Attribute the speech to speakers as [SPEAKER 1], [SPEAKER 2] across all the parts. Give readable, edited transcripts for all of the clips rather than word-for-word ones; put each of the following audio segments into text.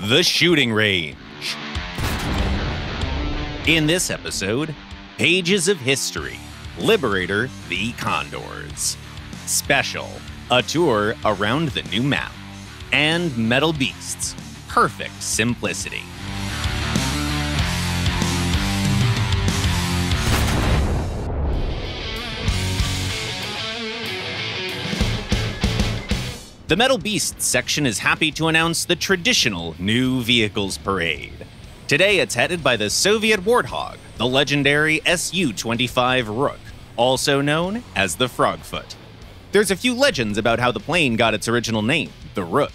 [SPEAKER 1] the shooting range. In this episode, Pages of History, Liberator v. Condors. Special, a tour around the new map. And Metal Beasts, perfect simplicity. The Metal Beasts section is happy to announce the traditional New Vehicles Parade. Today it's headed by the Soviet Warthog, the legendary Su-25 Rook, also known as the Frogfoot. There's a few legends about how the plane got its original name, the Rook.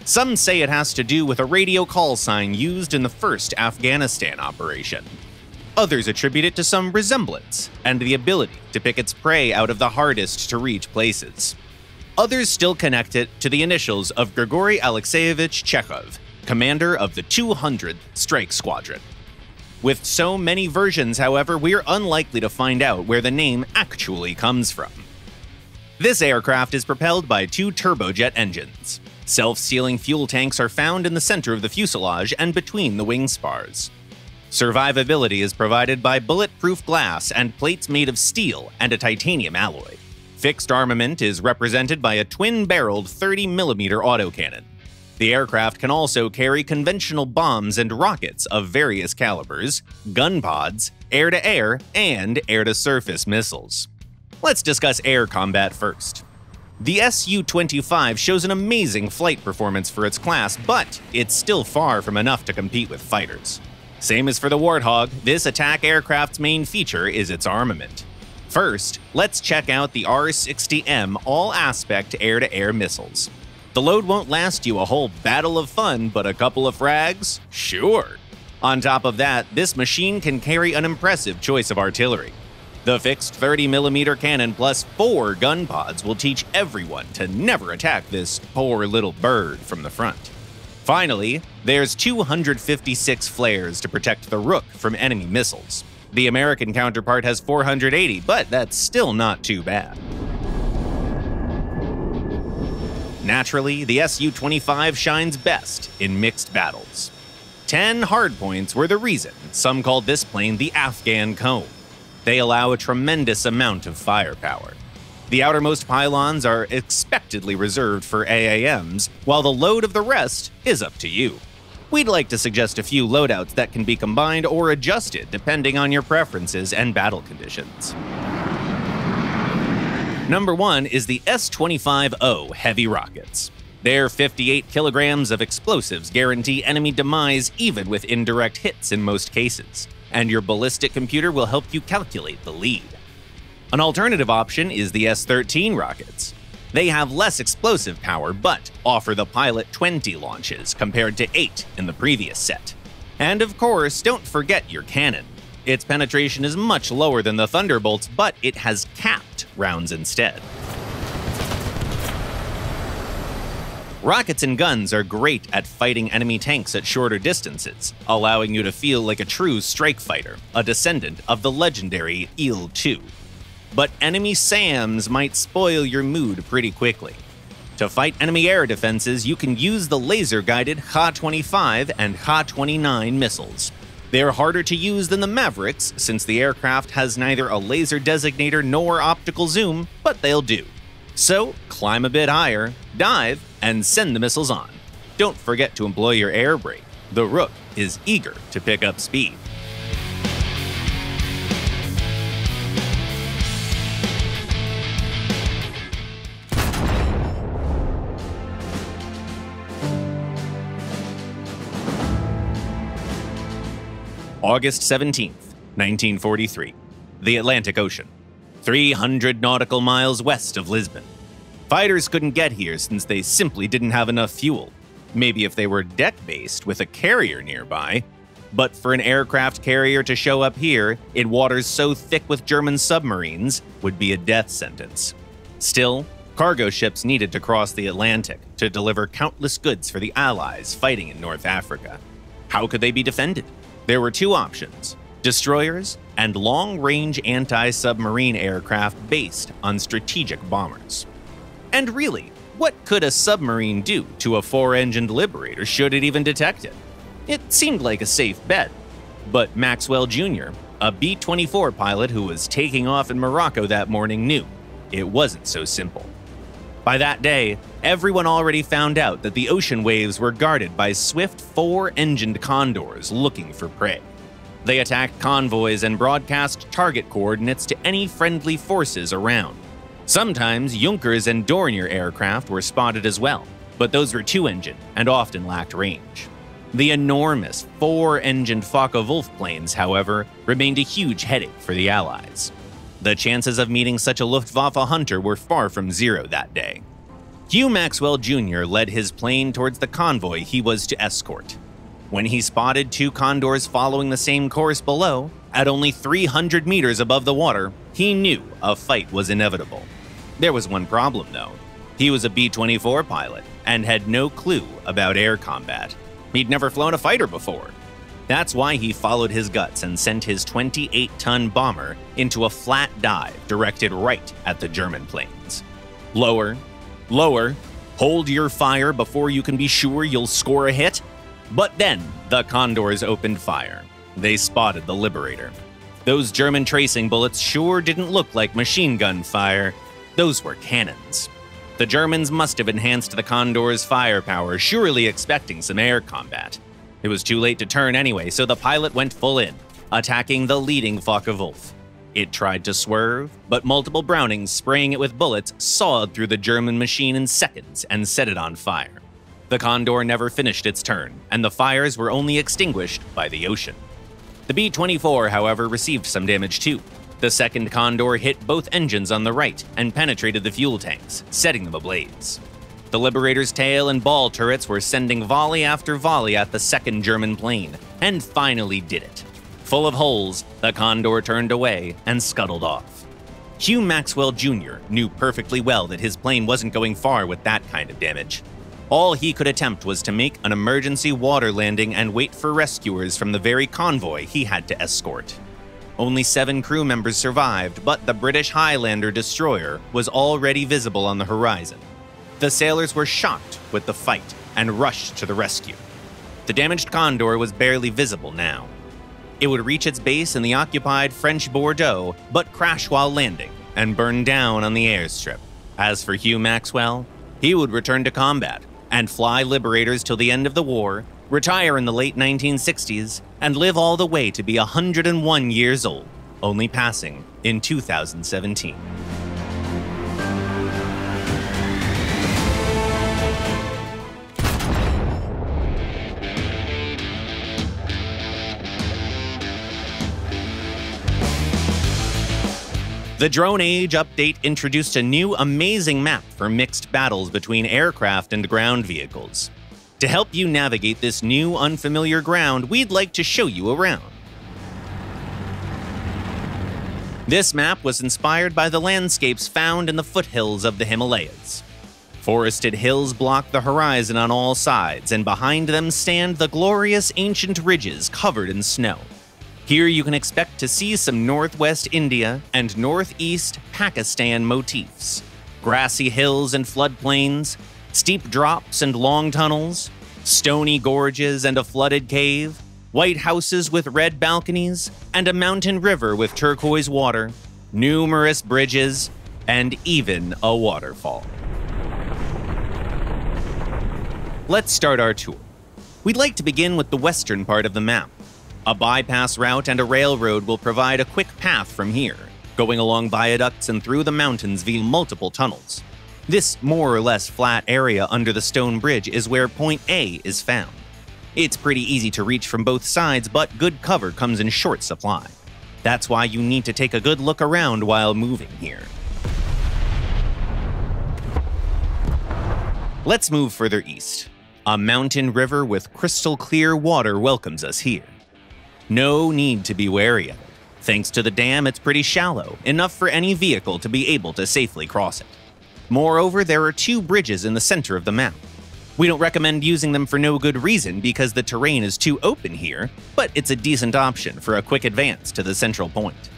[SPEAKER 1] Some say it has to do with a radio call sign used in the first Afghanistan operation. Others attribute it to some resemblance and the ability to pick its prey out of the hardest to reach places. Others still connect it to the initials of Grigory Alexeyevich Chekhov, commander of the 200th Strike Squadron. With so many versions, however, we're unlikely to find out where the name actually comes from. This aircraft is propelled by two turbojet engines. Self-sealing fuel tanks are found in the center of the fuselage and between the wing spars. Survivability is provided by bulletproof glass and plates made of steel and a titanium alloy. Fixed armament is represented by a twin-barreled 30mm autocannon. The aircraft can also carry conventional bombs and rockets of various calibers, gun pods, air-to-air, and air-to-surface missiles. Let's discuss air combat first. The Su-25 shows an amazing flight performance for its class, but it's still far from enough to compete with fighters. Same as for the Warthog, this attack aircraft's main feature is its armament. First, let's check out the R-60M all-aspect air-to-air missiles. The load won't last you a whole battle of fun, but a couple of frags? Sure. On top of that, this machine can carry an impressive choice of artillery. The fixed 30mm cannon plus 4 gun pods will teach everyone to never attack this poor little bird from the front. Finally, there's 256 flares to protect the Rook from enemy missiles. The American counterpart has 480, but that's still not too bad. Naturally, the Su-25 shines best in mixed battles. 10 hardpoints were the reason some called this plane the Afghan Cone. They allow a tremendous amount of firepower. The outermost pylons are expectedly reserved for AAMs, while the load of the rest is up to you. We'd like to suggest a few loadouts that can be combined or adjusted depending on your preferences and battle conditions. Number 1 is the S-25O Heavy Rockets. Their 58 kilograms of explosives guarantee enemy demise even with indirect hits in most cases, and your ballistic computer will help you calculate the lead. An alternative option is the S-13 rockets. They have less explosive power, but offer the pilot 20 launches compared to 8 in the previous set. And of course, don't forget your cannon. Its penetration is much lower than the Thunderbolts, but it has capped rounds instead. Rockets and guns are great at fighting enemy tanks at shorter distances, allowing you to feel like a true strike fighter, a descendant of the legendary Il-2. But enemy SAMs might spoil your mood pretty quickly. To fight enemy air defenses, you can use the laser-guided Ha-25 and Ha-29 missiles. They're harder to use than the Mavericks, since the aircraft has neither a laser designator nor optical zoom, but they'll do. So, climb a bit higher, dive, and send the missiles on. Don't forget to employ your air brake. The Rook is eager to pick up speed. August 17th, 1943. The Atlantic Ocean. 300 nautical miles west of Lisbon. Fighters couldn't get here since they simply didn't have enough fuel. Maybe if they were deck-based with a carrier nearby. But for an aircraft carrier to show up here in waters so thick with German submarines would be a death sentence. Still, cargo ships needed to cross the Atlantic to deliver countless goods for the Allies fighting in North Africa. How could they be defended? There were two options: destroyers and long-range anti-submarine aircraft based on strategic bombers. And really, what could a submarine do to a 4-engined Liberator should it even detect it? It seemed like a safe bet. But Maxwell Jr., a B-24 pilot who was taking off in Morocco that morning, knew it wasn't so simple. By that day, everyone already found out that the ocean waves were guarded by swift 4-engined Condors looking for prey. They attacked convoys and broadcast target coordinates to any friendly forces around. Sometimes Junkers and Dornier aircraft were spotted as well, but those were 2-engine and often lacked range. The enormous 4-engined Focke-Wulf planes, however, remained a huge headache for the Allies. The chances of meeting such a Luftwaffe hunter were far from zero that day. Hugh Maxwell Jr. led his plane towards the convoy he was to escort. When he spotted 2 Condors following the same course below, at only 300 meters above the water, he knew a fight was inevitable. There was one problem, though. He was a B-24 pilot and had no clue about air combat. He'd never flown a fighter before. That's why he followed his guts and sent his 28-ton bomber into a flat dive directed right at the German planes. Lower, lower, hold your fire before you can be sure you'll score a hit. But then the Condors opened fire. They spotted the Liberator. Those German tracing bullets sure didn't look like machine gun fire. Those were cannons. The Germans must have enhanced the Condor's firepower, surely expecting some air combat. It was too late to turn anyway, so the pilot went full in, attacking the leading Focke-Wulf. It tried to swerve, but multiple Brownings spraying it with bullets sawed through the German machine in seconds and set it on fire. The Condor never finished its turn, and the fires were only extinguished by the ocean. The B-24, however, received some damage too. The second Condor hit both engines on the right and penetrated the fuel tanks, setting them ablaze. The Liberator's tail and ball turrets were sending volley after volley at the second German plane, and finally did it. Full of holes, the Condor turned away and scuttled off. Hugh Maxwell Jr. knew perfectly well that his plane wasn't going far with that kind of damage. All he could attempt was to make an emergency water landing and wait for rescuers from the very convoy he had to escort. Only 7 crew members survived, but the British Highlander destroyer was already visible on the horizon. The sailors were shocked with the fight and rushed to the rescue. The damaged Condor was barely visible now. It would reach its base in the occupied French Bordeaux, but crash while landing and burn down on the airstrip. As for Hugh Maxwell, he would return to combat and fly Liberators till the end of the war, retire in the late 1960s, and live all the way to be 101 years old, only passing in 2017. The Drone Age update introduced a new amazing map for mixed battles between aircraft and ground vehicles. To help you navigate this new unfamiliar ground, we'd like to show you around. This map was inspired by the landscapes found in the foothills of the Himalayas. Forested hills block the horizon on all sides, and behind them stand the glorious ancient ridges covered in snow. Here you can expect to see some northwest India and northeast Pakistan motifs, grassy hills and floodplains, steep drops and long tunnels, stony gorges and a flooded cave, white houses with red balconies, and a mountain river with turquoise water, numerous bridges, and even a waterfall. Let's start our tour. We'd like to begin with the western part of the map. A bypass route and a railroad will provide a quick path from here, going along viaducts and through the mountains via multiple tunnels. This more or less flat area under the stone bridge is where Point A is found. It's pretty easy to reach from both sides, but good cover comes in short supply. That's why you need to take a good look around while moving here. Let's move further east. A mountain river with crystal clear water welcomes us here. No need to be wary of it. Thanks to the dam, it's pretty shallow, enough for any vehicle to be able to safely cross it. Moreover, there are 2 bridges in the center of the map. We don't recommend using them for no good reason because the terrain is too open here, but it's a decent option for a quick advance to the central point.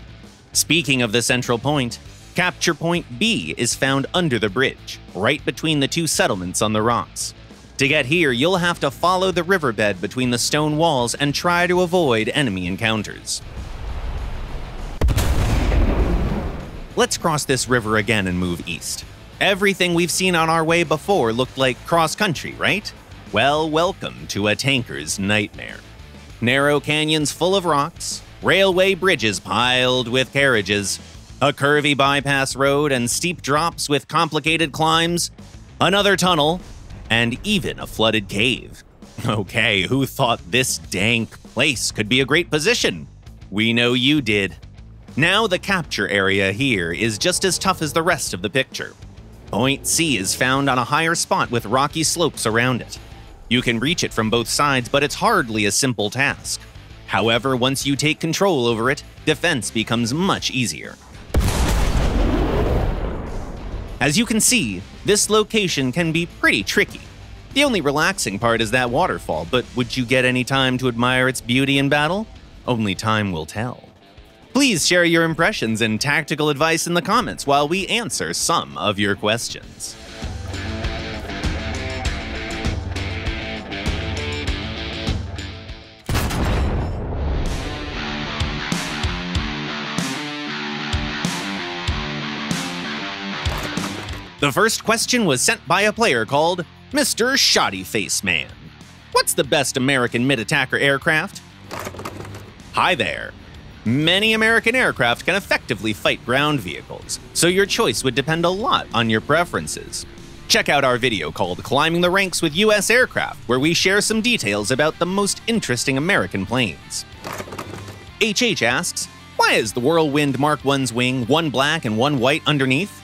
[SPEAKER 1] Speaking of the central point, Capture Point B is found under the bridge, right between the two settlements on the rocks. To get here, you'll have to follow the riverbed between the stone walls and try to avoid enemy encounters. Let's cross this river again and move east. Everything we've seen on our way before looked like cross-country, right? Well, welcome to a tanker's nightmare. Narrow canyons full of rocks, railway bridges piled with carriages, a curvy bypass road and steep drops with complicated climbs, another tunnel, and even a flooded cave. Okay, who thought this dank place could be a great position? We know you did. Now the capture area here is just as tough as the rest of the picture. Point C is found on a higher spot with rocky slopes around it. You can reach it from both sides, but it's hardly a simple task. However, once you take control over it, defense becomes much easier. As you can see, this location can be pretty tricky. The only relaxing part is that waterfall, but would you get any time to admire its beauty in battle? Only time will tell. Please share your impressions and tactical advice in the comments while we answer some of your questions. The first question was sent by a player called Mr. Shoddy Face Man. What's the best American mid-attacker aircraft? Hi there. Many American aircraft can effectively fight ground vehicles, so your choice would depend a lot on your preferences. Check out our video called Climbing the Ranks with U.S. Aircraft, where we share some details about the most interesting American planes. HH asks, why is the Whirlwind Mark I's wing one black and one white underneath?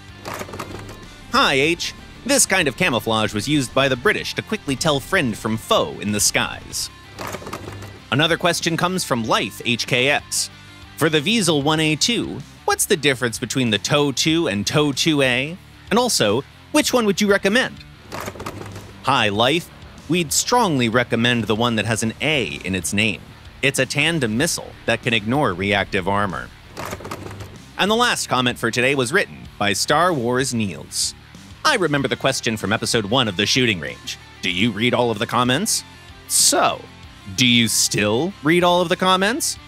[SPEAKER 1] Hi, H. This kind of camouflage was used by the British to quickly tell friend from foe in the skies. Another question comes from Life HKX. For the Wiesel 1A2, what's the difference between the TOW 2 and TOW 2A? And also, which one would you recommend? Hi, Life. We'd strongly recommend the one that has an A in its name. It's a tandem missile that can ignore reactive armor. And the last comment for today was written by Star Wars Niels. I remember the question from episode 1 of The Shooting Range. Do you read all of the comments? So, do you still read all of the comments?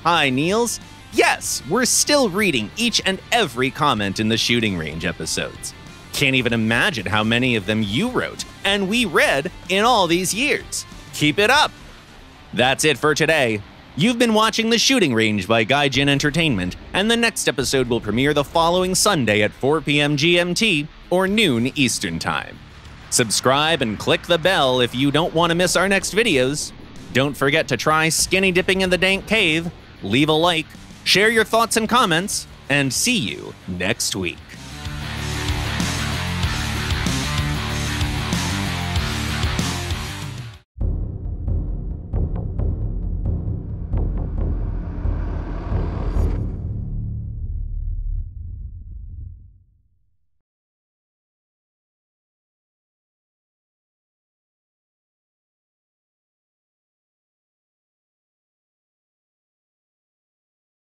[SPEAKER 1] Hi, Niels. Yes, we're still reading each and every comment in the Shooting Range episodes. Can't even imagine how many of them you wrote and we read in all these years. Keep it up! That's it for today. You've been watching The Shooting Range by Gaijin Entertainment, and the next episode will premiere the following Sunday at 4 p.m. GMT or noon Eastern Time. Subscribe and click the bell if you don't want to miss our next videos. Don't forget to try skinny dipping in the dank cave, leave a like, share your thoughts and comments, and see you next week.